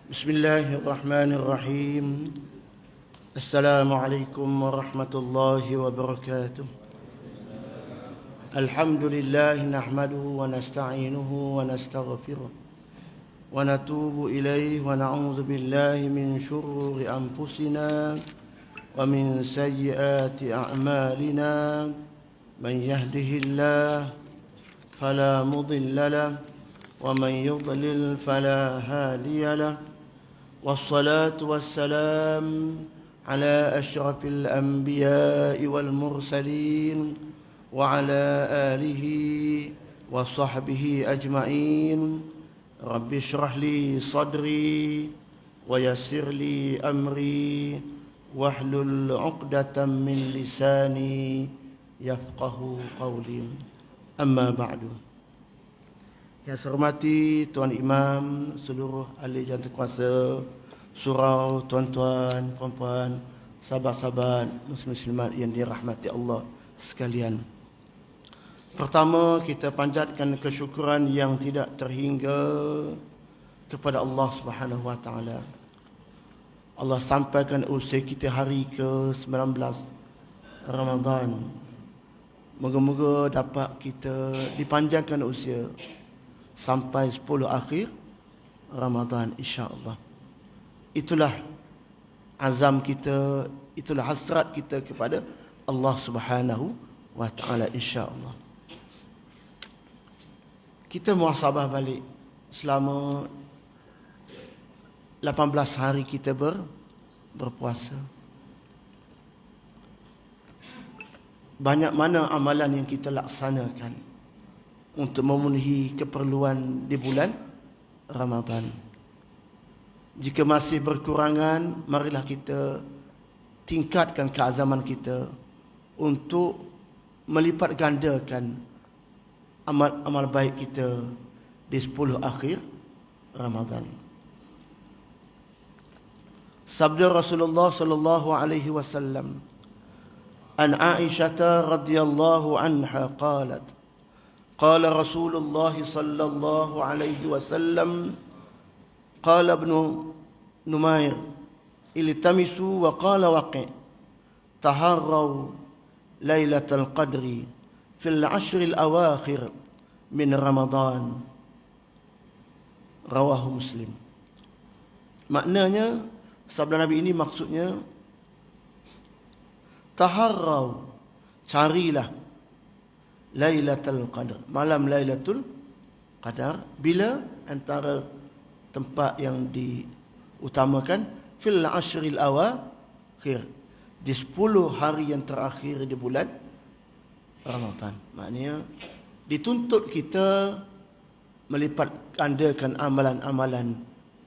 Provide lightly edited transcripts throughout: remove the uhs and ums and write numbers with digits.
بسم الله الرحمن الرحيم. السلام عليكم ورحمة الله وبركاته. الحمد لله نحمده ونستعينه ونستغفره ونتوب إليه ونعوذ بالله من شرور أنفسنا ومن سيئات أعمالنا. من يهده الله فلا مضل له ومن يضلل فلا هادي له، والصلاة والسلام على أشرف الأنبياء والمرسلين وعلى آله وصحبه أجمعين. رب اشرح لي صدري ويسر لي أمري واحلل عقدة من لساني يفقه قولي. أما بعد. Yang saya hormati Tuan Imam, seluruh ahli jantan kuasa, surau, tuan-tuan, puan-puan, sahabat-sahabat, muslim-muslimat yang dirahmati Allah sekalian. Pertama, kita panjatkan kesyukuran yang tidak terhingga kepada Allah Subhanahu Wa Taala. Allah sampaikan usia kita hari ke-19 Ramadan. Moga-moga dapat kita dipanjangkan usia sampai 10 akhir Ramadan, insya-Allah. Itulah azam kita, itulah hasrat kita kepada Allah Subhanahu Wa Taala, insya-Allah. Kita muhasabah balik selama 18 hari kita berpuasa. Banyak mana amalan yang kita laksanakan untuk memenuhi keperluan di bulan Ramadan. Jika masih berkurangan, marilah kita tingkatkan keazaman kita untuk melipat gandakan amal baik kita di 10 akhir Ramadan. Sabda Rasulullah sallallahu alaihi wasallam, an Aisyah radhiyallahu anha qalat, قال رسول الله صلى الله عليه وسلم قال ابن نمير التمسوا وقال وقع تهروا ليلة القدر في العشر الأواخر من رمضان. رواه مسلم. Maknanya sabda Nabi ini maksudnya taharrau, carilah Lailatul Qadar, malam Lailatul Qadar. Bila? Antara tempat yang diutamakan fil ashril awakhir, di 10 hari yang terakhir di bulan Ramadan. Maknanya dituntut kita melipat gandakan amalan-amalan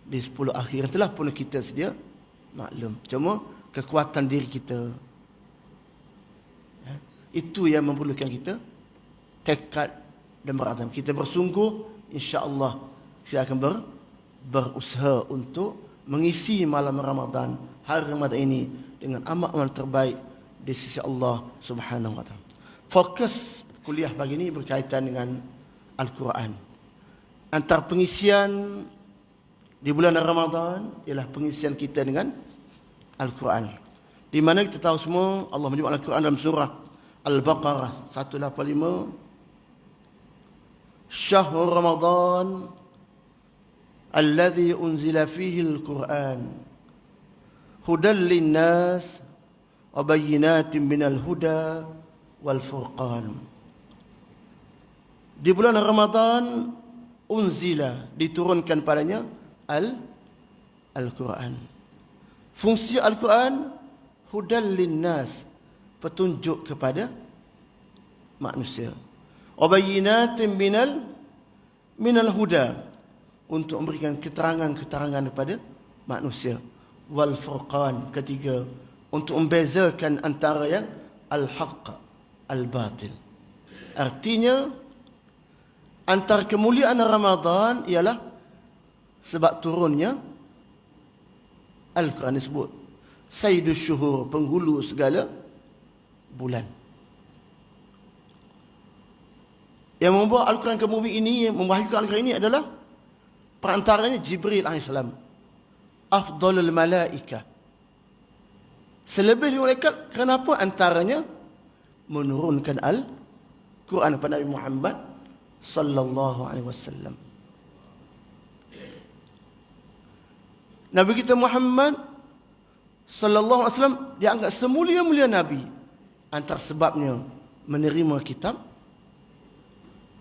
di 10 akhir. Telah pun kita sedia maklum. Cuma kekuatan diri kita, itu yang memerlukan kita tekad dan berazam. Kita bersungguh, insya-Allah kita akan berusaha untuk mengisi malam Ramadan, hari Ramadan ini dengan amal-amal terbaik di sisi Allah Subhanahu Wa Taala. Fokus kuliah pagi ini berkaitan dengan Al-Quran. Antara pengisian di bulan Ramadan ialah pengisian kita dengan Al-Quran. Di mana kita tahu semua Allah menyebut Al-Quran dalam surah Al-Baqarah 185, Syahrul Ramadan alladhi unzila fihi al-Quran hudan lin-nas wa bayyinatin minal huda wal furqan. Di bulan Ramadan unzila, diturunkan padanya Al-Quran. Fungsi Al-Quran hudan lin-nas, petunjuk kepada manusia. Wabayyinatin minal huda, untuk memberikan keterangan-keterangan kepada manusia. Wal furqan, ketiga, untuk membezakan antara yang al-haq, al-batil. Artinya antara kemuliaan Ramadan ialah sebab turunnya Al-Quran disebut Sayyidus Syuhur, penghulu segala bulan. Yang membawa Al-Quran ke bumi ini, yang memwahyukan Al-Quran ini adalah perantaranya Jibril AS. afdalul malaikah. Selebih malaikat, kenapa? Antaranya menurunkan Al-Quran kepada Nabi Muhammad sallallahu alaihi wasallam. Nabi kita Muhammad sallallahu alaihi wasallam dianggap semulia-mulia nabi. Antara sebabnya menerima kitab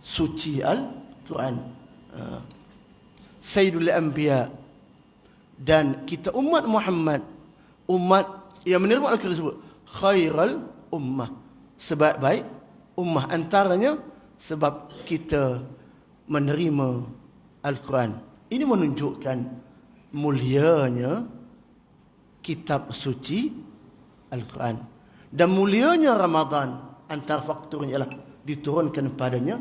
suci Al-Quran. Sayyidul Anbiya. Dan kita umat Muhammad, umat yang menerima Al-Quran tersebut, khairal ummah, sebaik-baik ummah. Antaranya sebab kita menerima Al-Quran. Ini menunjukkan mulianya kitab suci Al-Quran. Dan mulianya Ramadan, antara faktornya ialah diturunkan padanya.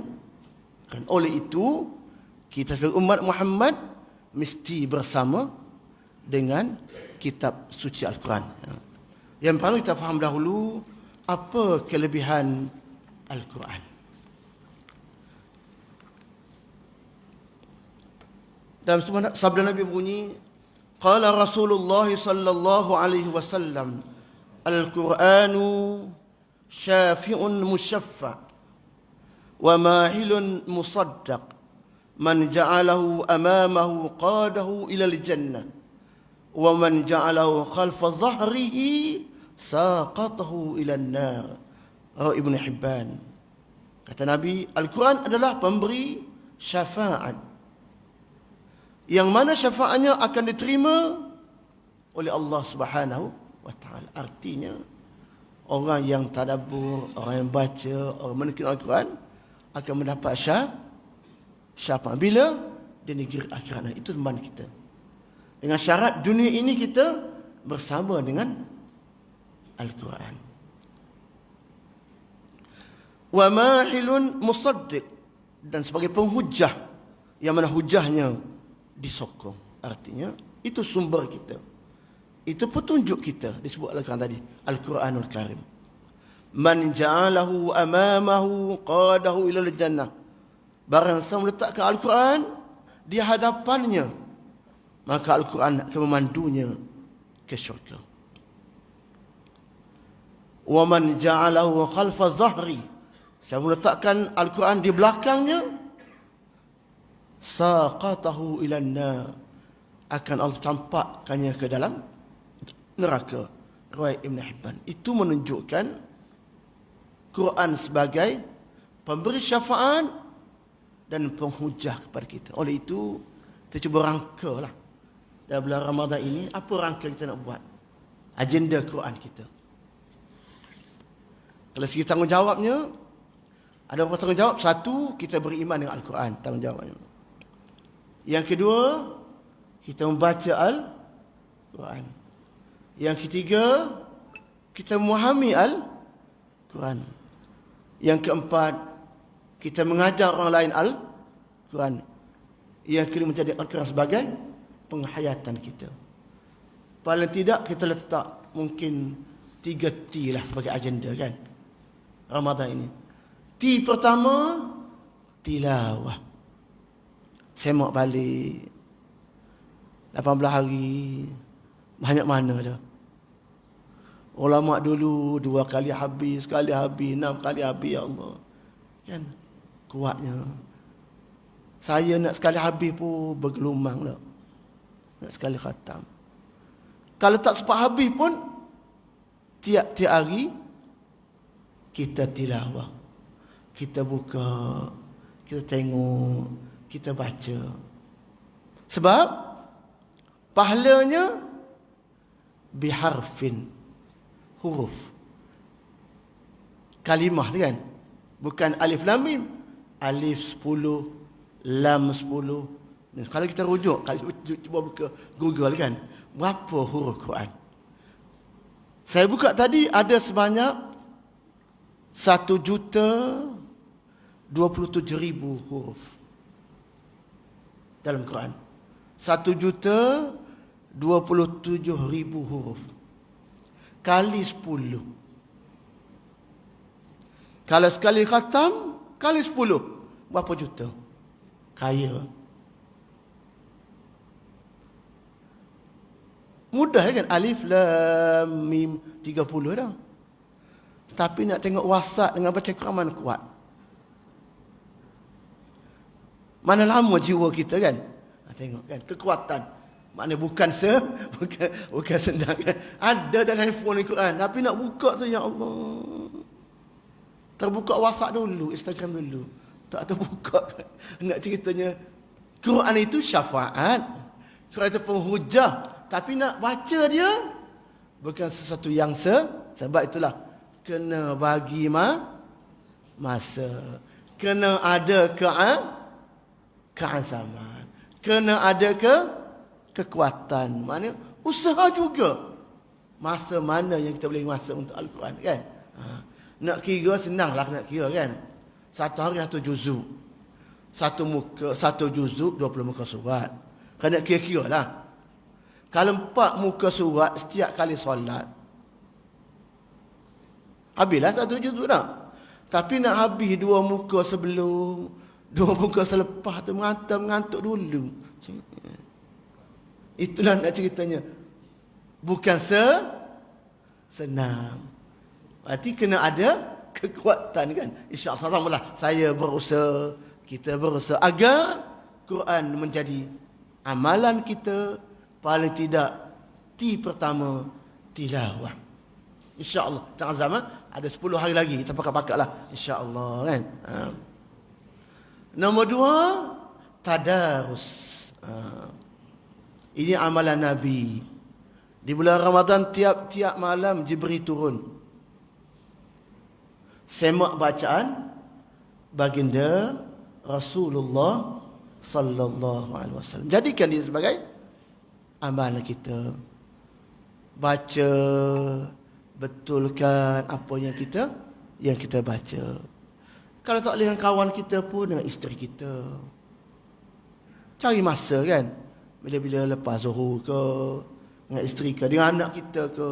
Oleh itu, kita sebagai umat Muhammad mesti bersama dengan kitab suci Al-Quran. Yang perlu kita faham dahulu, apa kelebihan Al-Quran. Dalam sabda Nabi bunyi, qala Rasulullah sallallahu alaihi wasallam, Al-Quranu syafi'un musyaffa' wa mahilun musaddaq, man ja'alahu amamahu qadahu ila al-jannah wa man ja'alahu khalfa dhahrihi saqatahu ila an-nar. Ibn Hibban. Kata Nabi, Al-Quran adalah pemberi syafaat, yang mana syafaatnya akan diterima oleh Allah Subhanahu wa taala. Artinya, orang yang tadabbur, orang yang baca, orang menekun Al-Quran akan mendapat syafaat bila di negeri akhirat. Itu teman kita. Dengan syarat dunia ini kita bersama dengan Al-Quran. Wa mahilun musaddiq, dan sebagai penghujah, yang mana hujahnya disokong. Artinya itu sumber kita, itu petunjuk kita. Disebut Al-Quran tadi, Al-Quranul Karim. Man ja'alahu amamahu qadahu ila al-jannah. Barang siapa meletakkan Al-Quran di hadapannya, maka Al-Quran akan memandunya ke syurga. Wa man ja'alahu khalfa dhahri, siapa meletakkan Al-Quran di belakangnya, saqatahu ila an-nar, akan Allah campakkannya ke dalam neraka. Riwayat Ibn Hibban. Itu menunjukkan Quran sebagai pemberi syafaat dan penghujah kepada kita. Oleh itu, kita cuba rangkalah dalam bulan Ramadan ini, apa rangka kita nak buat, agenda Quran kita. Kalau segi tanggungjawabnya, ada beberapa tanggungjawab. Satu, kita beriman dengan Al-Quran, tanggungjawabnya. Yang kedua, kita membaca Al-Quran. Yang ketiga, kita memahami Al-Quran. Yang keempat, kita mengajar orang lain Al-Quran. Yang kelima, menjadi Al-Quran sebagai penghayatan kita. Paling tidak kita letak mungkin 3 T lah sebagai agenda kan Ramadan ini. T pertama, tilawah. Semak balik 18 hari. Banyak mana dah. Ulama dulu 2 kali habis, sekali habis, 6 kali habis, ya Allah. Kan? Kuatnya. Saya nak sekali habis pun bergelumang dah. Nak sekali khatam. Kalau tak sempat habis pun, tiap-tiap hari kita tilawah. Kita buka, kita tengok, kita baca. Sebab pahalanya biharfin, huruf. Kalimah tu kan? Bukan alif lam mim. Alif 10, lam 10. Kalau kita rujuk, kalau cuba buka Google kan, berapa huruf Quran? Saya buka tadi ada sebanyak 1,27,000 huruf dalam Quran. 1,27,000 huruf kali 10. Kalau sekali khatam kali 10, berapa juta? Kaya. Mudah kan? Alif, Lam, Mim, 30 dah. Tapi nak tengok wasat dengan baca Quran mana kuat. Mana lama jiwa kita kan? Tengok kan? Kekuatan. Maknanya bukan bukan senang kan? Ada dalam handphone Quran. Tapi nak buka tu, ya Allah. Terbuka WhatsApp dulu, Instagram dulu. Tak terbuka kan? Nak ceritanya, Quran itu syafaat. Quran itu penghujah. Tapi nak baca dia, bukan sesuatu yang sebab itulah. Kena bagi masa. Kena ada keazaman. Kena ada kekuatan. Maknanya usaha juga. Masa mana yang kita boleh masa untuk Al-Quran kan? Nak kira senanglah nak kira kan? Satu hari satu juzuk. Satu juzuk 20 muka surat. Kena kira-kira lah. Kalau 4 muka surat setiap kali solat, habislah satu juzuk dah. Tapi nak habis 2 muka sebelum, 2 muka selepas tu mengantuk dulu. Itulah nak ceritanya. Bukan senang. Berarti kena ada kekuatan kan. InsyaAllah samalah. Saya berusaha, kita berusaha agar Quran menjadi amalan kita. Paling tidak pertama tilawah. InsyaAllah. Tengah zaman ada 10 hari lagi. Kita pakat-pakat lah. InsyaAllah kan. Nombor 2, tadarus. Ini amalan Nabi. Di bulan Ramadan tiap-tiap malam Jibril turun. Semak bacaan baginda Rasulullah sallallahu alaihi wasallam. Jadikan dia sebagai amalan kita. Baca, betulkan apa yang kita baca. Kalau tak boleh dengan kawan kita pun, dengan isteri kita. Cari masa kan. Bila-bila lepas zuhur ke, dengan isteri ke, dengan anak kita ke,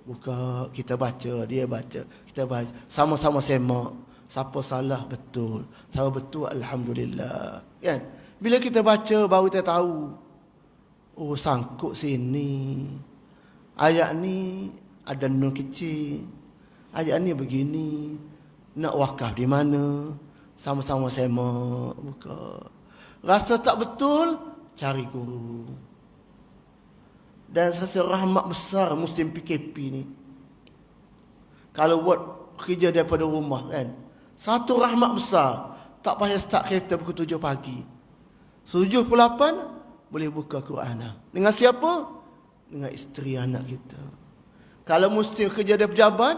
buka, kita baca, dia baca, kita baca, sama-sama semak. Siapa salah betul, salah betul alhamdulillah. Kan? Bila kita baca baru kita tahu, oh sangkut sini. Ayat ni ada nun kecil. Ayat ni begini. Nak wakaf di mana? Sama-sama semak, buka. Rasa tak betul, cari guru. Dan rasa rahmat besar musim PKP ni. Kalau buat kerja daripada rumah kan. Satu rahmat besar. Tak payah start kereta pukul 7 pagi. 7.8 boleh buka Quran. Dengan siapa? Dengan isteri anak kita. Kalau mesti kerja dari pejabat,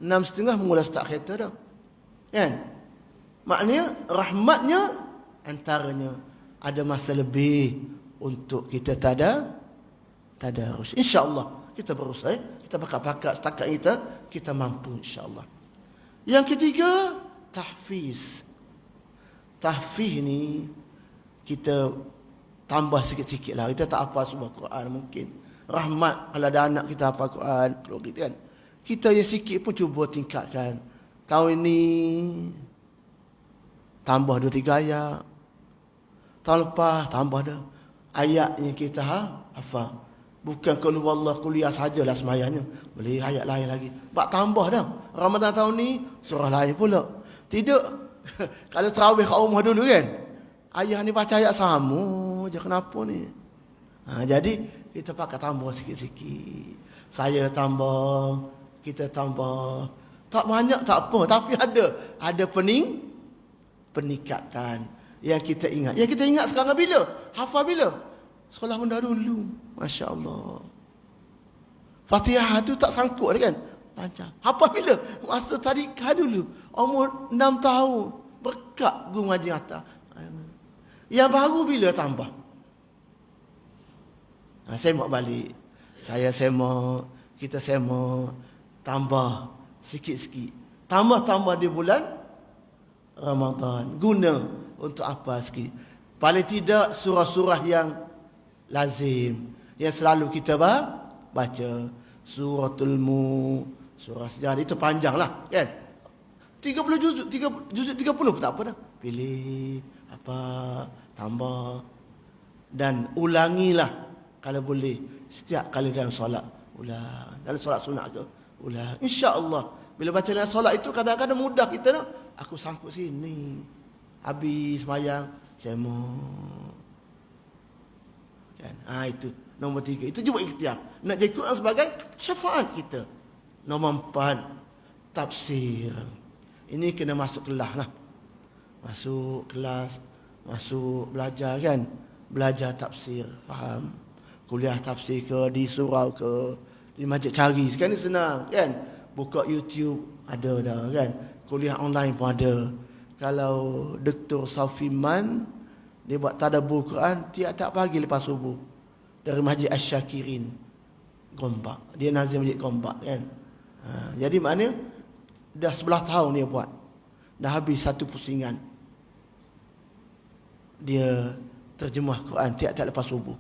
6.30 mula start kereta dah. Kan? Maknanya rahmatnya antaranya ada masa lebih untuk kita tadarus. InsyaAllah kita berusaha, kita pakat-pakat setakat kita mampu insyaAllah. Yang ketiga, tahfiz. Tahfiz ni kita tambah sikit-sikit lah. Kita tak hafal semua Quran mungkin. Rahmat kalau ada anak kita hafal Quran, kan. Kita yang sikit pun cuba tingkatkan. Tahun ini tambah 2-3 ayat. Tahun lepas tambah dah ayat yang kita hafal. Bukan kalau Allah kuliah sajalah semayanya. Boleh ayat lain lagi. Bak tambah dah. Ramadan tahun ni surah lain pula. Tidak. Kalau terawih kat rumah dulu kan. Ayah ni baca ayat sama je, kenapa ni? Jadi kita pakai tambah sikit-sikit. Saya tambah, kita tambah. Tak banyak tak apa, tapi ada peningkatan yang kita ingat. Yang kita ingat sekarang bila? Hafal bila? Sekolah rendah dulu. Masya Allah. Fatihah tu tak sangkut kan? Panjang. Hafal bila? Masa tadika dulu. Umur 6 tahun. Berkat guru ngaji atas. Yang baru bila tambah? Semak balik. Saya semak. Kita semak. Tambah. Sikit-sikit. Tambah-tambah di bulan Ramadan. Guna untuk apa sikit. Paling tidak surah-surah yang lazim. Yang selalu kita baca. Suratul surah sejarah. Itu panjang lah. Kan? 30 juzuk. 30 tak apa dah. Pilih. Apa. Tambah. Dan ulangilah. Kalau boleh, setiap kali dalam solat, ulang. Dalam solat sunat ke, ulang. InsyaAllah. Bila baca dalam solat itu, kadang-kadang mudah kita nak. Aku sangkut sini. Habis semayang, semua. Kan? Itu. Nombor 3. Itu juga ikhtiar. Nak jadi Quran sebagai syafaat kita. Nombor 4. Tafsir. Ini kena masuk kelas lah. Masuk kelas. Masuk belajar kan. Belajar tafsir. Faham? Kuliah tafsir ke, di surau ke, di masjid cari. Sekarang ni senang kan. Buka YouTube ada dah kan. Kuliah online pun ada. Kalau Dr. Saufiman dia buat tadabbur Quran tiap-tiap pagi lepas subuh dari Masjid Asy-Syakirin Gombak. Dia nazim Masjid Gombak kan. Jadi maknanya dah 11 tahun dia buat. Dah habis satu pusingan. Dia terjemah Quran tiap-tiap lepas subuh.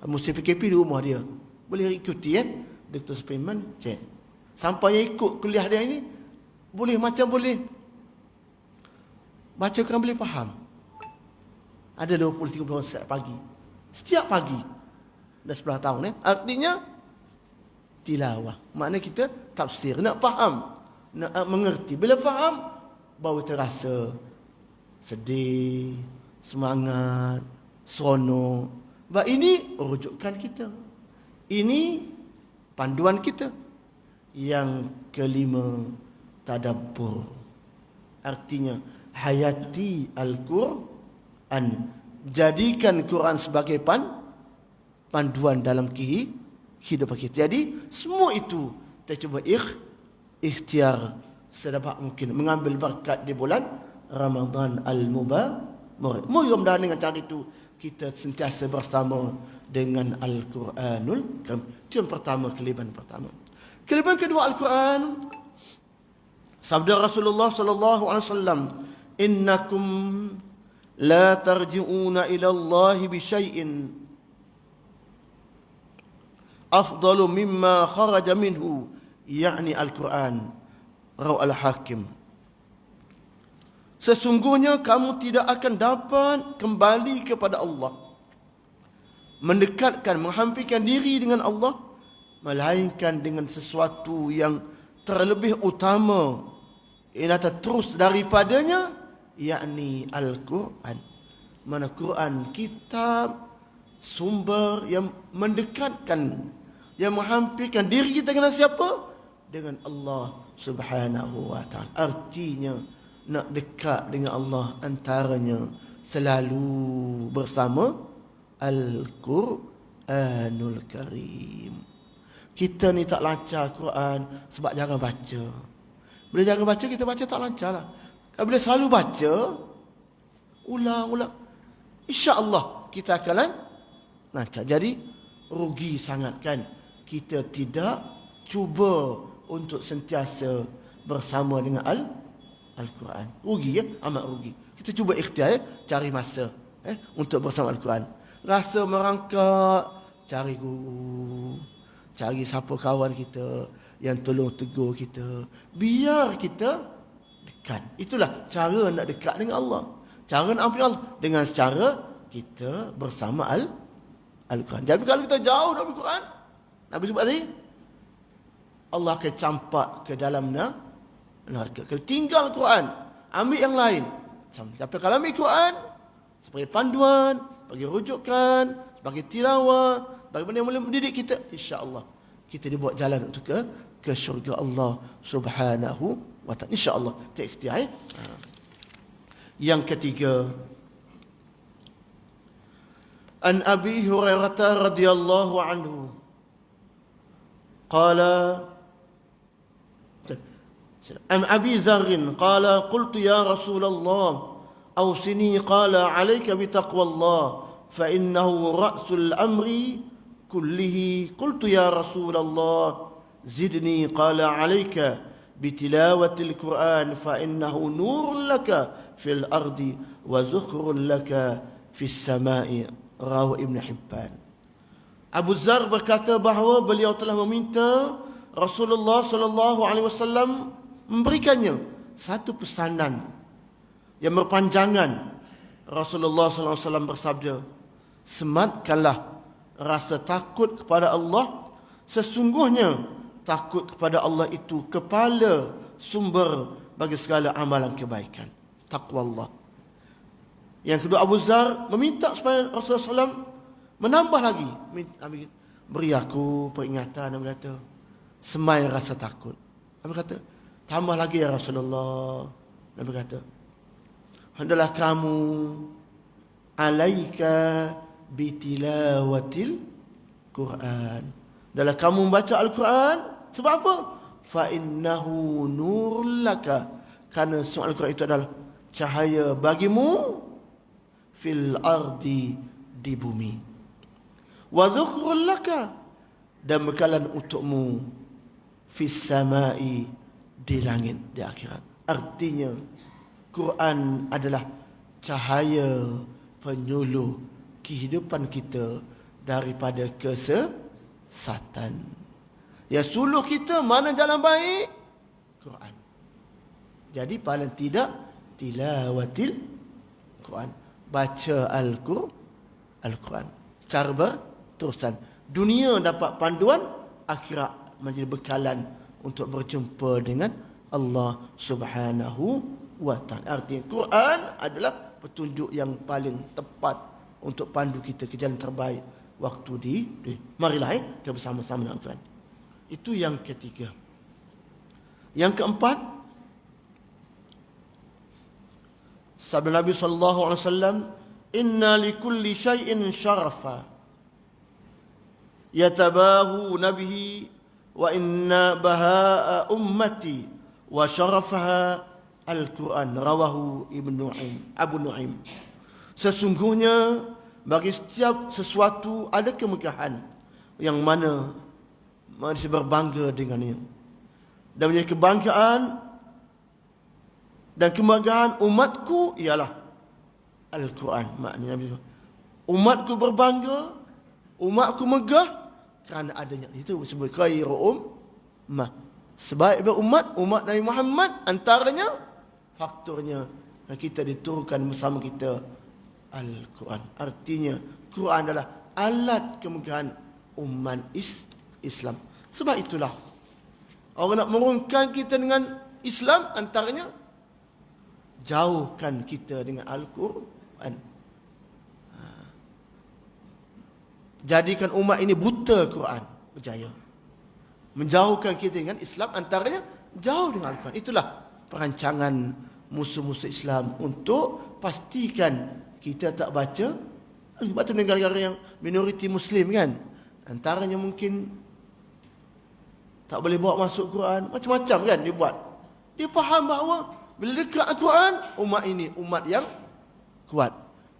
Musim PKP di rumah dia. Boleh ikuti kan. Dr. Saufiman cek. Sampai ikut kuliah dia ini boleh macam boleh baca Quran boleh faham. Ada 20-30 orang setiap pagi. Setiap pagi. Dah 11 tahun. Artinya, tilawah. Maknanya kita tafsir. Nak faham. Nak mengerti. Bila faham, baru terasa sedih, semangat, seronok. Sebab ini rujukan kita. Ini panduan kita. Yang kelima, tadabbur. Artinya, hayati Al-Quran. Jadikan Quran sebagai panduan dalam kehidupan kita. Jadi semua itu kita cuba ikhtiar sedapat mungkin mengambil berkat di bulan Ramadan Al-Mubarak. Mudah-mudahan dengan cara itu kita sentiasa bersama dengan Al-Quranul Karim. Itu yang pertama, kelebihan pertama. Kelebihan kedua Al-Quran, sabda Rasulullah sallallahu alaihi wasallam, innakum la tarji'una ila Allah bi syai'in afdalu mimma kharaja minhu, yakni Al-Quran. Rawi Al-Hakim. Sesungguhnya kamu tidak akan dapat kembali kepada Allah, mendekatkan, menghampirkan diri dengan Allah, melainkan dengan sesuatu yang terlebih utama, yang terus daripadanya, yakni Al-Quran. Mana Quran, kitab, sumber yang mendekatkan, yang menghampirkan diri kita dengan siapa? Dengan Allah Subhanahu wa ta'ala. Artinya, nak dekat dengan Allah antaranya selalu bersama Al-Quranul Karim. Kita ni tak lancar Quran sebab jarang baca. Bila jarang baca, kita baca tak lancar lah. Bila selalu baca, ulang-ulang, insya-Allah kita akan lancar. Jadi rugi sangat kan kita tidak cuba untuk sentiasa bersama dengan Al-Quran. Rugi ya, amat rugi. Kita cuba ikhtiar cari masa untuk bersama Al-Quran. Rasa merangkak, cari guru, cari siapa kawan kita yang tolong tegur kita, biar kita dekat. Itulah cara nak dekat dengan Allah. Cara nak ampun Allah dengan cara kita bersama Al-Quran. Jadi kalau kita jauh dari Al-Quran, Nabi sebut tadi, Allah akan campak ke dalam neraka. Kalau tinggal Quran, ambil yang lain. Tapi kalau ambil Quran sebagai panduan, sebagai rujukan, sebagai tilawah, bagaimana yang boleh mendidik kita, insya-Allah kita dibuat jalan untuk ke syurga Allah Subhanahu wa ta'ala. Insya-Allah. Kita ikhtiar. Yang ketiga, An Abi Hurairah radhiyallahu anhu qala Am Abi Dharr qala qultu ya Rasulullah awsini qala alayka bi taqwallah fa innahu ra'sul amri kullihi qultu ya Rasulullah zidni qala alayka bi tilawatil Quran fa innahu nurun laka fil ardi wa zukhrun laka fis samai. Rawi Ibn Hibban. Abu Dzar berkata bahawa beliau telah meminta Rasulullah sallallahu alaihi wasallam memberikannya satu pesanan yang berpanjangan. Rasulullah sallallahu alaihi wasallam bersabda, sematkanlah rasa takut kepada Allah, sesungguhnya takut kepada Allah itu kepala sumber bagi segala amalan kebaikan. Taqwa Allah. Yang kedua, Abu Zar meminta supaya Rasulullah SAW menambah lagi. Beri aku peringatan. Nabi kata, semai rasa takut. Nabi kata, tambah lagi ya Rasulullah. Nabi kata, hendaklah kamu alaika bitilawatil Quran. Adalah kamu membaca Al-Quran. Sebab apa? Fa innahu nurul laka. Kerana Al-Quran itu adalah cahaya bagimu fil ardi, di bumi. Wa dhukrul laka, dan bekalan untukmu fis samai, di langit, di akhirat. Artinya Quran adalah cahaya penyuluh kehidupan kita daripada kesesatan. Ya, suluh kita mana jalan baik? Quran. Jadi paling tidak tilawatil Quran, baca Al-Quran secara berterusan. Dunia dapat panduan, akhirat menjadi bekalan untuk berjumpa dengan Allah Subhanahu wa ta'ala. Artinya Quran adalah petunjuk yang paling tepat untuk pandu kita ke jalan terbaik waktu di marilah kita bersama-sama dengan Al-Quran. Itu yang ketiga. Yang keempat, sabda Nabi sallallahu alaihi wasallam, inna likulli syai'in syarafa yatabahu nabihi wa inna baha'a ummati wa syarafaha Al-Quran. Rawahu Abu Nu'aim. Sesungguhnya bagi setiap sesuatu ada kemegahan yang mana manusia berbangga dengannya. Dan menjadi kebanggaan dan kemegahan umatku ialah Al-Quran. Maknanya umatku berbangga, umatku megah kerana adanya. Itu disebut khairu ummah. Sebaik berumat, umat Nabi Muhammad, antaranya faktornya kita diturunkan bersama kita Al-Quran. Artinya Quran adalah alat kemegahan umat Islam. Sebab itulah orang nak merungkan kita dengan Islam, antaranya jauhkan kita dengan Al-Quran. Jadikan umat ini buta Quran, berjaya. Menjauhkan kita dengan Islam, antaranya jauh dengan Al-Quran. Itulah perancangan musuh-musuh Islam untuk pastikan kita tak baca. Sebab tu negara-negara yang minoriti Muslim kan, antaranya mungkin tak boleh bawa masuk Quran, macam-macam kan dia buat. Dia faham bahawa bila dekat Al-Quran, umat ini umat yang kuat.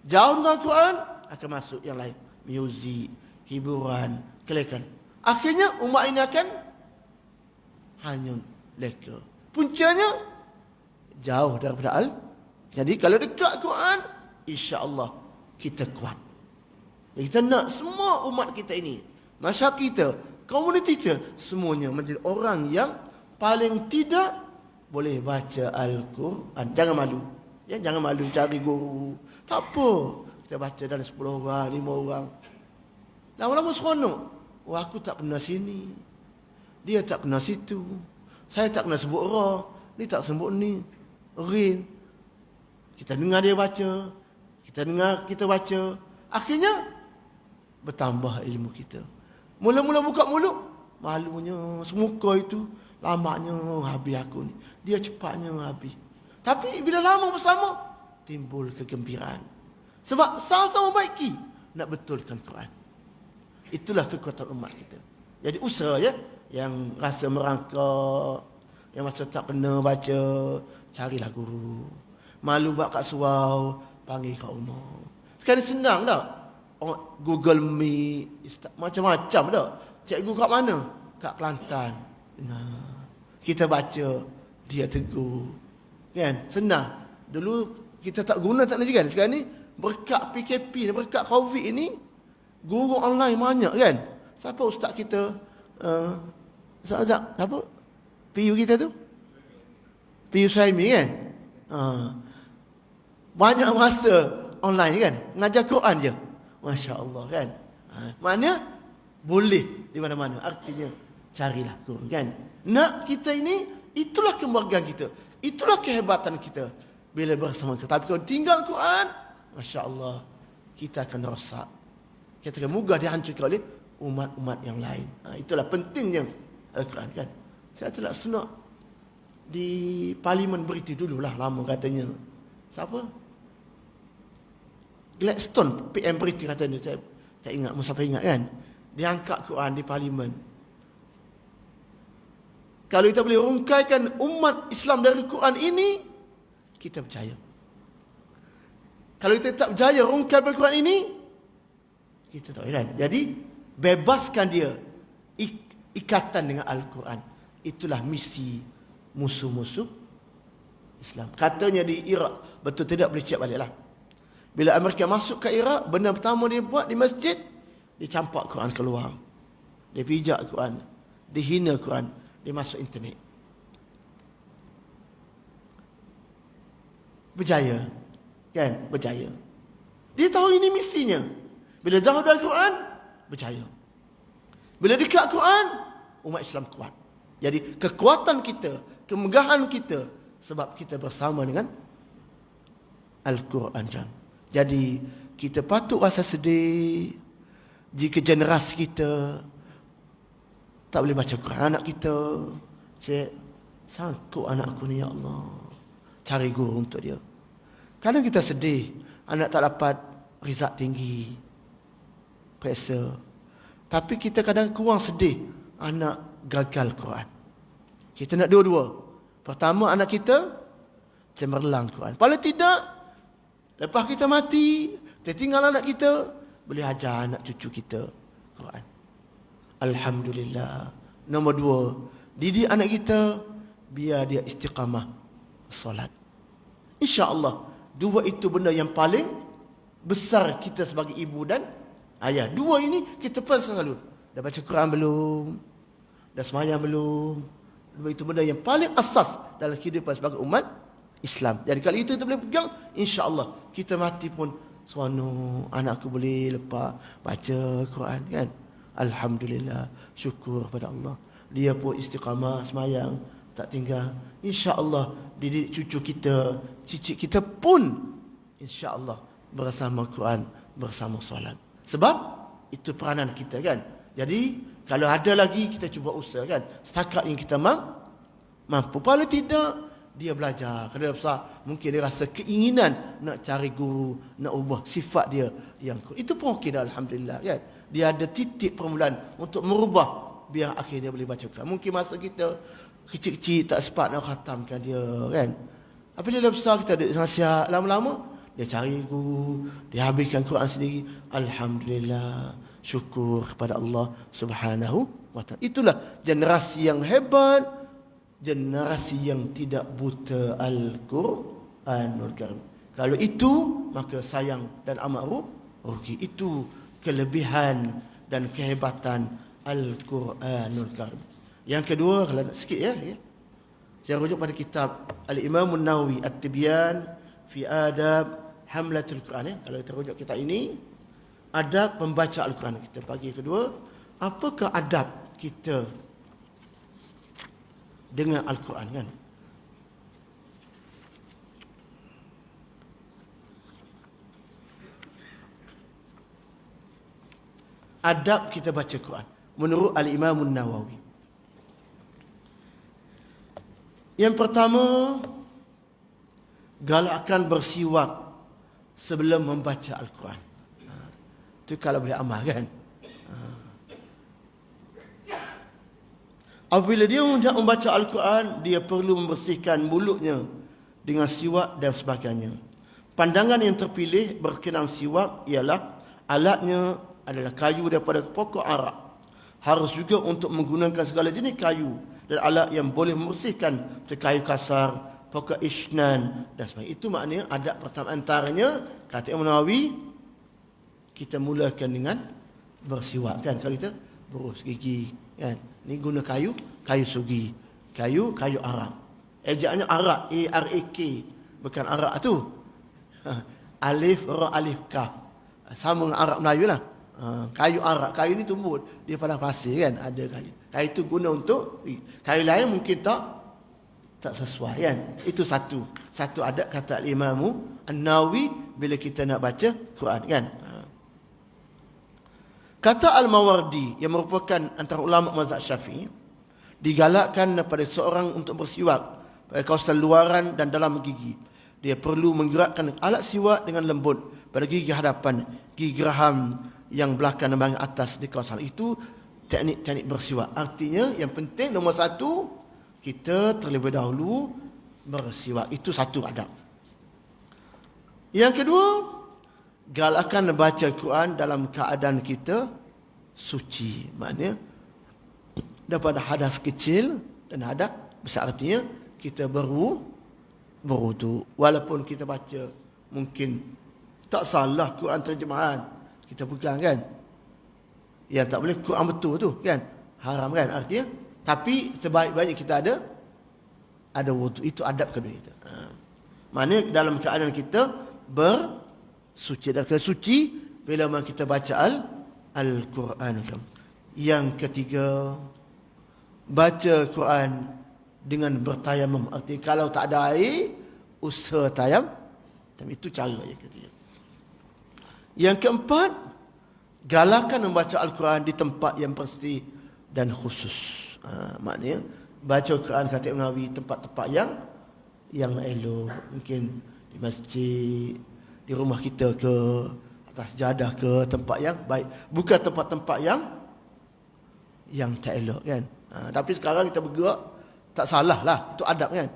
Jauh dengan Al-Quran, akan masuk yang lain. Muzik, hiburan, kelekan. Akhirnya umat ini akan hanyut, leka. Puncanya jauh daripada Jadi kalau dekat Quran, insya-Allah kita kuat. Kita nak semua umat kita ini, masyarakat kita, komuniti kita, semuanya menjadi orang yang paling tidak boleh baca Al-Quran. Jangan malu. Ya, jangan malu cari guru. Tak apa. Kita baca dalam 10 orang, 5 orang. Lama-lama seronok. Wah, aku tak pernah sini. Dia tak pernah situ. Saya tak pernah sebut ra. Ni tak sebut ni. Rin. Kita dengar dia baca. Kita dengar kita baca. Akhirnya bertambah ilmu kita. Mula-mula buka mulut, malunya semuka itu. Lamanya habis aku ni. Dia cepatnya habis. Tapi bila lama bersama, timbul kegembiraan. Sebab sama-sama baiki nak betulkan Quran. Itulah kekuatan umat kita. Jadi usaha ya, yang rasa merangkak, yang masa tak pernah baca, carilah guru. Malu buat kat surau, panggil kat rumah. Sekarang senang tak? Google Meet, macam-macam tak? Cikgu kat mana? Kat Kelantan. Nah, kita baca, dia tegur. Kan? Senang. Dulu kita tak guna teknologi kan? Sekarang ni berkat PKP, berkat COVID ini, guru online banyak kan? Siapa ustaz kita? Ustaz apa? PU kita tu? PU Saimi kan? Banyak masa online kan? Ngajar Quran je. Masya Allah kan? Maknanya boleh di mana-mana. Artinya carilah guru kan. Nak kita ini, itulah kebahagiaan kita. Itulah kehebatan kita bila bersama kita. Tapi kalau tinggal Quran, Masya Allah, kita akan rosak. Kita akan mudah dihancurkan oleh umat-umat yang lain. Itulah pentingnya Al-Quran kan. Saya telah senak di Parlimen British dululah, lama katanya. Siapa? Gladstone, PM British katanya. Saya ingat, Musafir ingat kan. Dia angkat Quran di Parlimen. Kalau kita boleh rungkaikan umat Islam dari Quran ini, kita percaya. Kalau kita tak berjaya rungkai dari Quran ini, kita tak kan. Jadi, bebaskan dia ikatan dengan Al-Quran. Itulah misi musuh-musuh Islam. Katanya di Iraq, betul tidak boleh cek baliklah. Bila Amerika masuk ke Iraq, benda pertama dia buat di masjid, dia campak Quran keluar. Dia pijak Quran. Dia hina Quran. Dia masuk internet. Berjaya. Kan? Berjaya. Dia tahu ini misinya. Bila jauh dari Quran, berjaya. Bila dekat Quran, umat Islam kuat. Jadi kekuatan kita, kemegahan kita, sebab kita bersama dengan Al-Quran. Jadi kita patut rasa sedih jika generasi kita tak boleh baca Quran. Anak kita, cik, sangkut anak aku ni ya Allah. Cari guru untuk dia. Kadang kita sedih, anak tak dapat result tinggi, pressure. Tapi kita kadang kurang sedih, anak gagal Quran. Kita nak dua-dua. Pertama, anak kita cemerlang Quran. Paling tidak, lepas kita mati, kita tinggal anak kita, boleh ajar anak cucu kita Quran. Alhamdulillah. Nombor dua, didik anak kita, biar dia istiqamah solat. InsyaAllah, dua itu benda yang paling besar kita sebagai ibu dan ayah. Dua ini kita pesan selalu. Dah baca Quran belum? Dah semayang belum? Dua itu benda yang paling asas dalam kehidupan sebagai umat Islam. Jadi kalau itu kita boleh pegang, insya-Allah kita mati pun seronok, anak aku boleh lepas baca Quran kan. Alhamdulillah, syukur pada Allah. Dia pun istiqamah semayang, tak tinggal. Insya-Allah didik cucu kita, cicit kita pun insya-Allah bersama Quran, bersama solat. Sebab itu peranan kita kan. Jadi kalau ada lagi kita cuba usaha kan. Setakat yang kita mampu. Paling tidak dia belajar. Kerana besar mungkin dia rasa keinginan nak cari guru, nak ubah sifat dia yang itu pun okey dah, alhamdulillah kan. Dia ada titik permulaan untuk merubah biar akhirnya dia boleh baca Quran. Mungkin masa kita kecil-kecil tak sempat nak khatamkan dia kan. Apabila dah besar kita ada nasihat, lama-lama dia cari guru, dia habiskan Quran sendiri. Alhamdulillah, syukur kepada Allah Subhanahu wa taala. Itulah generasi yang hebat, generasi yang tidak buta Al-Quranul Karim. Kalau itu, maka sayang dan amat rugi. Itu kelebihan dan kehebatan Al-Quranul Karim. Yang kedua, kalau sikit ya. Saya rujuk pada kitab Al-Imam An-Nawawi At-Tibyan fi Adab Hamlatul Quran ya. Kalau kita rujuk kitab ini, adab membaca Al-Quran. Kita bagi kedua, apakah adab kita dengan Al-Quran kan? Adab kita baca Quran menurut Al-Imam An-Nawawi. Yang pertama, galakkan bersiwak sebelum membaca Al-Quran. Itu kalau boleh amal kan. Apabila dia hendak membaca Al-Quran, dia perlu membersihkan mulutnya dengan siwak dan sebagainya. Pandangan yang terpilih berkenaan siwak ialah alatnya adalah kayu daripada pokok arak. Harus juga untuk menggunakan segala jenis kayu dan alat yang boleh membersihkan kayu kasar, pokok isnan dan sebagainya. Itu maknanya adab pertama antaranya, kata Imam Nawawi, kita mulakan dengan bersiwak kan. Kalau kita berus gigi kan. Ni guna kayu sugi. Kayu arak. Ejaannya arak, A-R-A-K. Bukan arak tu. Alif, ra, alif, kaf. Sama dengan Arab Melayu lah. Kayu arak, kayu ni tumbuh di padang pasir kan, ada kayu. Kayu itu guna untuk kayu lain mungkin tak sesuai kan. Itu satu adab kata Imam An-Nawawi bila kita nak baca Quran kan. Kata Al-Mawardi yang merupakan antara ulama mazhab Syafi'i, digalakkan pada seorang untuk bersiwak pada kawasan luaran dan dalam gigi. Dia perlu menggerakkan alat siwak dengan lembut pada gigi hadapan, gigi geraham yang belakang dan bahagian atas di kawasan itu. Teknik-teknik bersiwak. Artinya yang penting nombor satu, kita terlebih dahulu bersiwak. Itu satu adab. Yang kedua, galakkan baca Quran dalam keadaan kita suci. Maknanya daripada hadas kecil dan hadas besar. Artinya kita berwudu. Walaupun kita baca mungkin tak salah Quran terjemahan, kita pegang kan. Yang tak boleh Quran betul tu kan, haram kan artinya. Tapi sebaik-baiknya kita ada wudu. Itu adab kedua kita. Maknanya dalam keadaan kita bersuci. Dan suci bila kita baca Al-Quran. Yang ketiga, baca Quran dengan bertayamum. Artinya kalau tak ada air, usaha tayam. Itu cara yang ketiga. Yang keempat, galakkan membaca Al-Quran di tempat yang pasti dan khusus. Maknanya baca Al-Quran kata Imam Nawawi tempat-tempat yang elok. Mungkin di masjid, di rumah kita ke, atas jadah ke, tempat yang baik. Bukan tempat-tempat yang tak elok kan. Tapi sekarang kita bergerak, tak salah lah. Itu adab kan.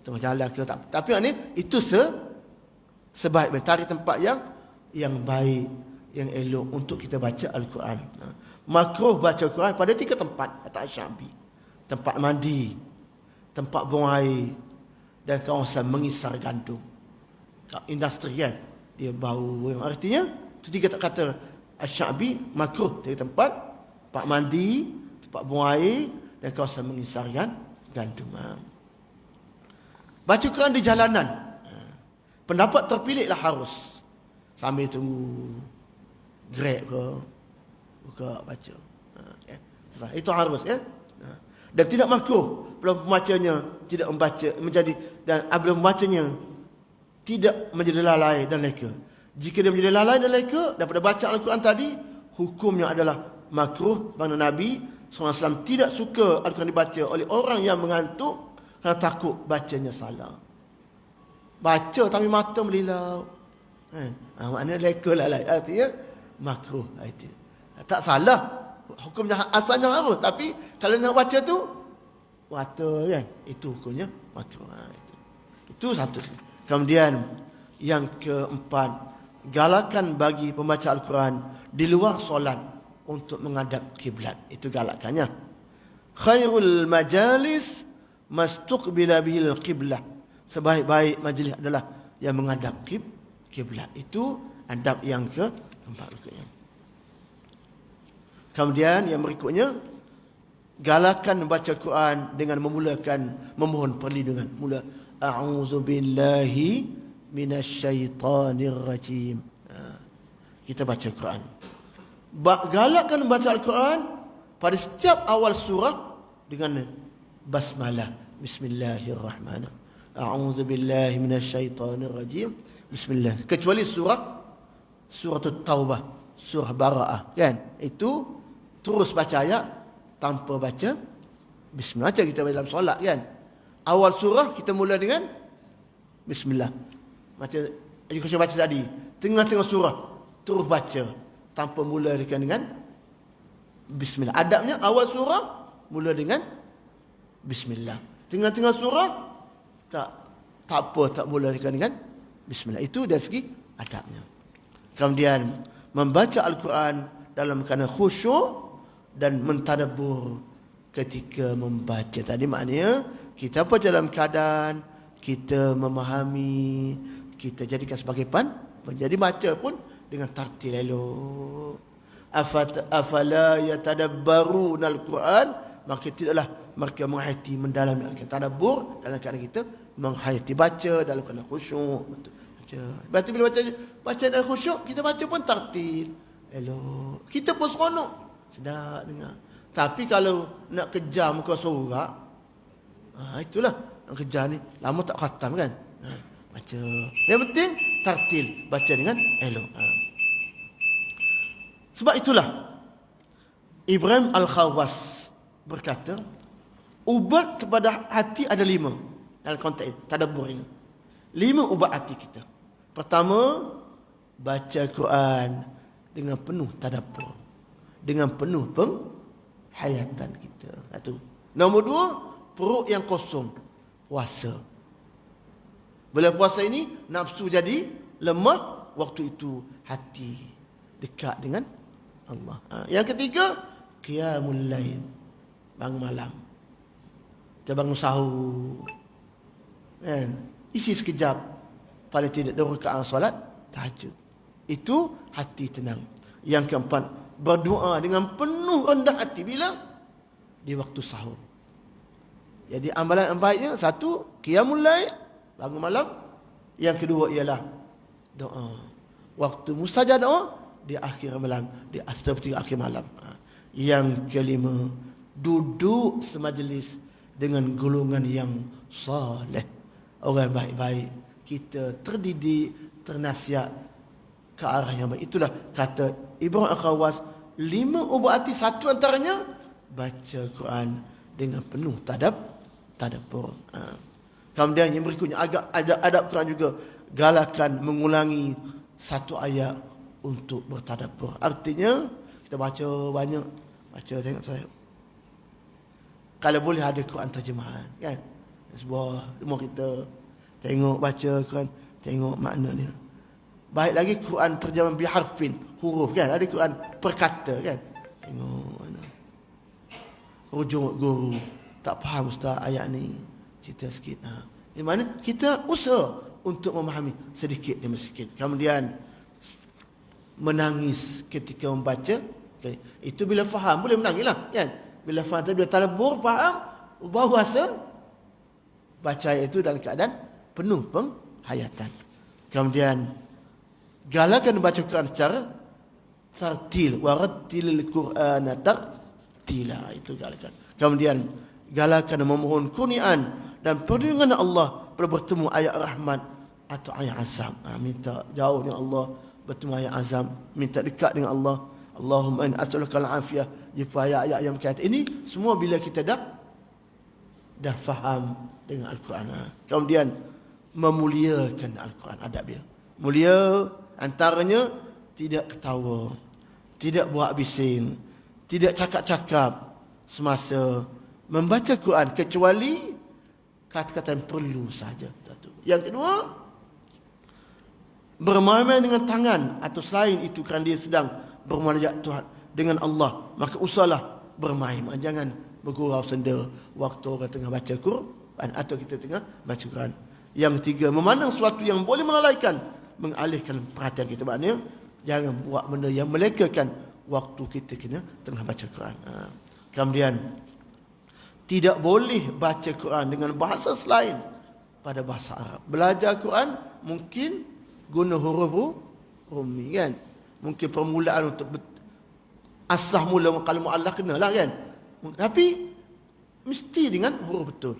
Tengah jalan ke tak. Tapi ni itu sebaik-baik. Cari tempat yang baik, yang elok untuk kita baca Al-Quran. Makruh baca Al-Quran pada 3 tempat kata Syafi'i. Tempat mandi, tempat buang air, dan kawasan mengisar gandum. Industri kan, dia bau. Artinya itu 3 kata Syafi'i makruh dari tempat mandi, tempat buang air, dan kawasan mengisar gandum. Baca Quran di jalanan. Pendapat terpilihlah harus sambil tunggu Grab ke, buka baca. Itu harus ya. Dan tidak makruh belum pembacanya tidak membaca menjadi, dan belum membacanya tidak menjadi lalai dan leka. Jika dia menjadi lalai dan leka daripada baca Al-Quran tadi, hukumnya adalah makruh. Kerana Nabi SAW tidak suka Al-Quran dibaca oleh orang yang mengantuk kerana takut bacanya salah. Baca tapi mata melilau. Maknanya leka lalai. Artinya makruh. Tak salah. Hukumnya asalnya harus. Tapi kalau nak baca tu, mata kan. Itu hukumnya makruh. Itu satu. Kemudian yang keempat, galakan bagi pembaca Al-Quran di luar solat untuk menghadap kiblat. Itu galakannya. Khairul majalis mastuqbila bihil qiblah. Sebaik-baik majlis adalah yang menghadap kiblat. Itu adab yang keempat berikutnya. Kemudian yang berikutnya, galakan membaca Quran dengan memohon perlindungan. Mula a'udzubillahi minasyaitanir rajim. Kita baca Quran. Galakkan membaca Al-Quran pada setiap awal surah dengan basmalah. Bismillahirrahmanirrahim. A'udzubillahi minasyaitanir rajim. Bismillah. Kecuali surah Taubah, surah Bara'ah kan. Itu terus baca ayat tanpa baca bismillah. Macam kita dalam solat kan. Awal surah kita mula dengan bismillah. Macam saya baca tadi, tengah-tengah surah terus baca tanpa mula dengan bismillah. Adabnya awal surah mula dengan bismillah. Tengah-tengah surah tak mula dengan bismillah. Itu dari segi adabnya. Kemudian membaca Al-Quran dalam keadaan khusyuk dan mentadabbur ketika membaca. Tadi maknanya kita baca dalam keadaan kita memahami, kita jadikan sebagai jadi baca pun dengan tartil elok. Afala yatadabbaruna al-Quran, maka tidaklah mereka menghayati mendalami Al-Quran. Tadabbur dalam keadaan kita menghayati, baca dalam keadaan khusyuk. Baca bila baca dalam khusyuk, kita baca pun tartil elok. Kita pun seronok. Sedap dengar. Tapi kalau nak kejar muka surat, itulah nak kejar ni. Lama tak khatam kan. Baca. Yang penting tartil. Baca dengan elok. Sebab itulah Ibrahim Al-Khawas berkata, ubat kepada hati ada 5 dalam konteks tadabbur ini. 5 ubat hati kita. Pertama, baca Quran dengan penuh tadabbur, dengan penuh penghayatan kita. Satu. Nombor 2, perut yang kosong, puasa. Bila puasa ini nafsu jadi lemah, waktu itu hati dekat dengan Allah. Yang ketiga, qiyamul lail, bangun malam. Kita bangun sahur, kan? Isi sekejap, paling tidak 2 rakaat solat tahajud. Itu hati tenang. Yang keempat, berdoa dengan penuh rendah hati. Bila? Di waktu sahur. Jadi amalan yang baiknya, 1, qiyamul lail, bangun malam. Yang kedua ialah doa. Waktu mustajab doa di akhir malam, di sepertiga akhir malam. Yang kelima, duduk semajlis dengan golongan yang saleh, orang baik-baik. Kita terdidik, ternasihat ke arah yang baik. Itulah kata Ibrahim Al-Khawas, 5 ubat hati. Satu antaranya baca Quran dengan penuh tadabbur. Kemudian yang berikutnya, agak adab Quran juga, galakan mengulangi satu ayat untuk bertadabbur. Artinya kita baca banyak, baca tengok saya. Kalau boleh ada Quran terjemahan, kan? Sebuah rumah kita tengok baca Quran, tengok makna dia. Baik lagi Quran terjemahan biharfin, huruf, kan? Ada Quran perkata, kan? Tengok mana. Rujuk guru, tak faham ustaz ayat ni, cerita sikit. Di mana kita usaha untuk memahami sedikit demi sedikit. Kemudian menangis ketika membaca. Itu bila faham boleh menangislah, kan? Bila faham, bila tadabbur, faham, baru rasa baca itu dalam keadaan penuh penghayatan. Kemudian galakan baca Quran secara tartil, warattilil Qur'ana tartila. Itu galakan. Kemudian galakan memohon kurniaan dan perlindungan Allah pada bertemu ayat rahmat atau ayat azab. Minta jauh dengan Allah, bertemu ayat azab, minta dekat dengan Allah. Allahumma inni as'aluka al-afiyah. Jumpa ayat-ayat yang berkaitan ini semua bila kita dah faham dengan Al-Quran. Kemudian memuliakan Al-Quran, adab dia. Mulia antaranya tidak ketawa, tidak buat bising, tidak cakap-cakap semasa membaca Quran, kecuali kata-kata yang perlu saja. Satu. Yang kedua, bermain-main dengan tangan atau selain itu kerana dia sedang bermunajat Tuhan dengan Allah, maka usahlah bermain. Jangan bergurau senda waktu orang tengah baca Quran atau kita tengah baca Quran. Yang ketiga, memandang sesuatu yang boleh melalaikan, mengalihkan perhatian kita. Maknanya jangan buat benda yang melekakan waktu kita kena tengah baca Quran. Kemudian tidak boleh baca Quran dengan bahasa selain pada bahasa Arab. Belajar Quran mungkin guna huruf Rumi, kan? Mungkin permulaan untuk asah mula kalau mu'allaq kenalah, kan? Tapi mesti dengan huruf betul.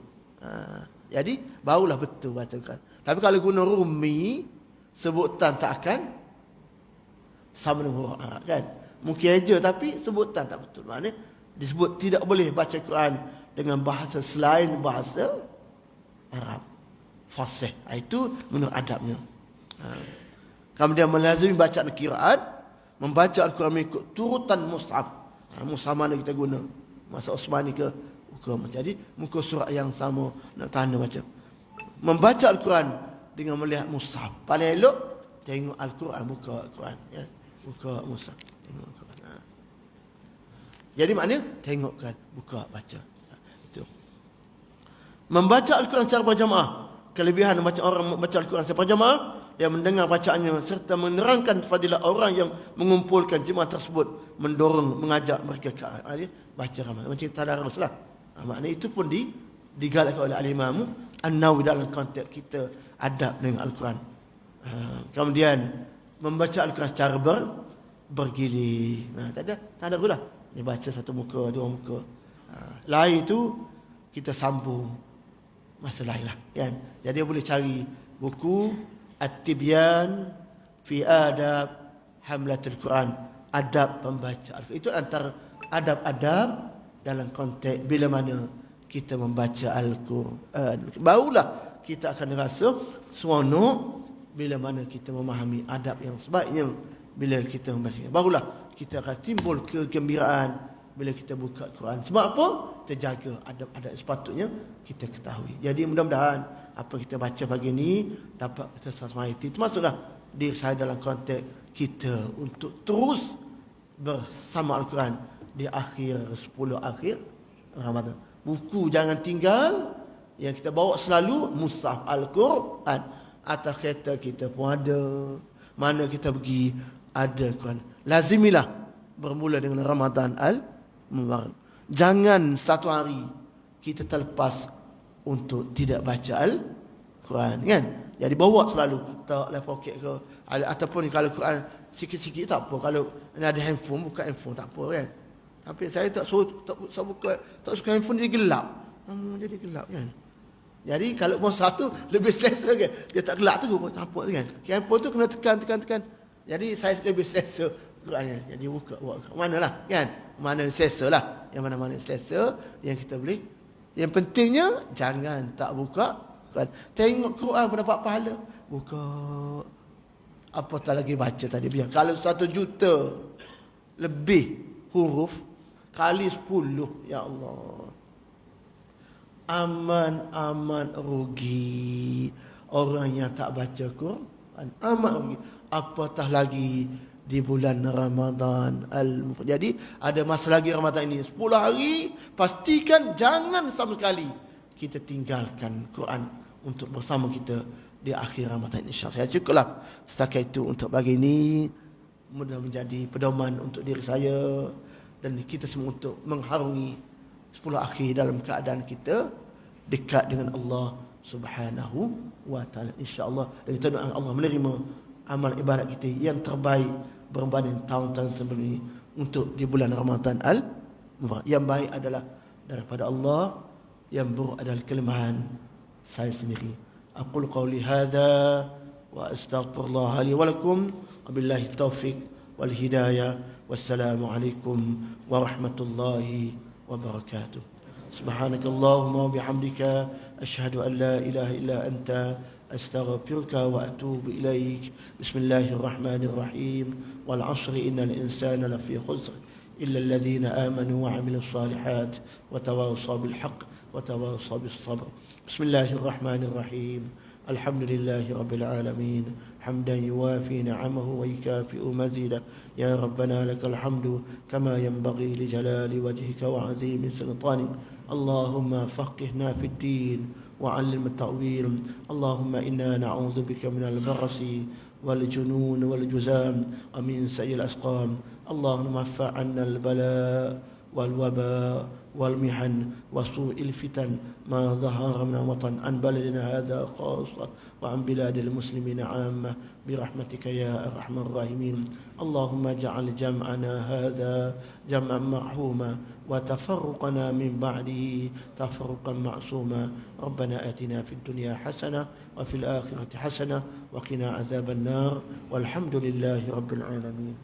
Jadi barulah betul baca Quran. Tapi kalau guna Rumi, sebutan tak akan sama dengan huruf Arab, kan? Mungkin aja tapi sebutan tak betul. Maknanya disebut tidak boleh baca Quran dengan bahasa selain bahasa Arab fasih. Itu menurut adabnya. Kemudian melazimi bacaan qiraat, membaca Al-Quran mengikut turutan mushaf. Mushaf mana kita guna? Masa Osmani ke muka. Jadi muka surat yang sama nak tanda baca. Membaca Al-Quran dengan melihat mushaf. Paling elok tengok Al-Quran, buka Al-Quran, ya. Buka mushaf, tengok Al-Quran. Jadi maknanya tengok kan, buka baca. Itu. Membaca Al-Quran secara berjamaah. Kelebihan orang membaca Al-Quran secara berjamaah, dia mendengar bacaannya serta menerangkan fadilah orang yang mengumpulkan jemaah tersebut, mendorong, mengajak mereka ke arah baca ramai. Macam tadarus lah. Maknanya itu pun digalakkan oleh Al-Imam An-Nawawi dalam konteks kita adab dengan Al-Quran. Kemudian membaca Al-Quran secara bergilir. Tak ada gula. Dia baca satu muka, dua muka. Lain tu kita sambung masa lain lah, kan? Jadi boleh cari buku At-Tibyan fi Adab Hamlatul Quran, adab pembaca Al-Quran. Itu antara adab-adab dalam konteks bila mana kita membaca Al-Quran. Barulah kita akan rasa seronok bila mana kita memahami adab yang sebaiknya bila kita membaca. Barulah kita akan timbul kegembiraan bila kita buka Quran. Sebab apa? Terjaga adab-adab yang sepatutnya kita ketahui. Jadi mudah-mudahan apa kita baca pagi ini dapat kita sasmati. Termasuklah diri saya dalam konteks kita untuk terus bersama Al-Quran di akhir 10 akhir Ramadan. Buku jangan tinggal. Yang kita bawa selalu mushaf Al-Quran. Atas kereta kita pun ada. Mana kita pergi ada Quran. Lazimilah bermula dengan Ramadan Al-Mubarak. Jangan satu hari kita terlepas untuk tidak baca Al-Quran, kan? Jadi bawa selalu, tak dalam poket ke, ataupun kalau Quran sikit-sikit tak apa. Kalau ada handphone, buka handphone tak apa, kan? Tapi saya tak suka handphone, jadi gelap. Jadi gelap, kan? Jadi kalau pun satu lebih selesa, kan? Dia tak gelap tu pun tak apa, kan? Handphone tu kena tekan. Jadi saya lebih selesa Qurannya. Jadi buka. Manalah, kan? Mana selesa lah. Yang mana-mana selesa yang kita boleh. Yang pentingnya jangan tak buka Quran. Tengok Quran pun dapat pahala. Buka. Apa tak lagi baca tadi. Biar. Kalau 1 juta lebih huruf kali 10, ya Allah. Aman rugi orang yang tak baca Quran. Aman rugi. Apatah lagi di bulan Ramadan Jadi ada masa lagi Ramadan ini 10 hari. Pastikan jangan sama sekali kita tinggalkan Quran untuk bersama kita di akhir Ramadan, insya-Allah. Saya cukuplah setakat itu untuk pagi ini. Mudah menjadi pedoman untuk diri saya dan kita semua untuk mengharungi 10 akhir dalam keadaan kita dekat dengan Allah Subhanahu wa taala, insya-Allah. Dan kita doa Allah menerima amal ibadat kita yang terbaik berbanding tahun-tahun sebelum ini untuk di bulan Ramadan Al-Mubarak. Yang baik adalah daripada Allah, yang buruk adalah kelemahan saya sendiri. Aqul qawli hadza wa astaghfirullah li wa lakum. Wabillahi taufiq wal hidayah. Wassalamu alaikum warahmatullahi wabarakatuh. Subhanakallahumma wa bihamdika asyhadu an la ilaha illa anta أستغفرك وأتوب إليك. بسم الله الرحمن الرحيم. والعصر إن الإنسان لفي خسر إلا الذين آمنوا وعملوا الصالحات وتواصوا بالحق وتواصوا بالصبر. بسم الله الرحمن الرحيم. الحمد لله رب العالمين حمدا يوافي نعمه ويكافئ مزيده. يا ربنا لك الحمد كما ينبغي لجلال وجهك وعظيم سلطانك. اللهم فقهنا في الدين وعلم التأويل. اللهم إنا نعوذ بك من البرص والجنون والجزام ومن سيء الأسقام. اللهم ارفع عنا البلاء والوباء والمحن وسوء الفتن ما ظهر من وطن عن بلدنا هذا خاصة وعن بلاد المسلمين عامة برحمتك يا أرحم الراحمين. اللهم اجعل جمعنا هذا جمعا مرحوما وتفرقنا من بعده تفرقا معصوما. ربنا آتنا في الدنيا حسنة وفي الآخرة حسنة وقنا عذاب النار والحمد لله رب العالمين.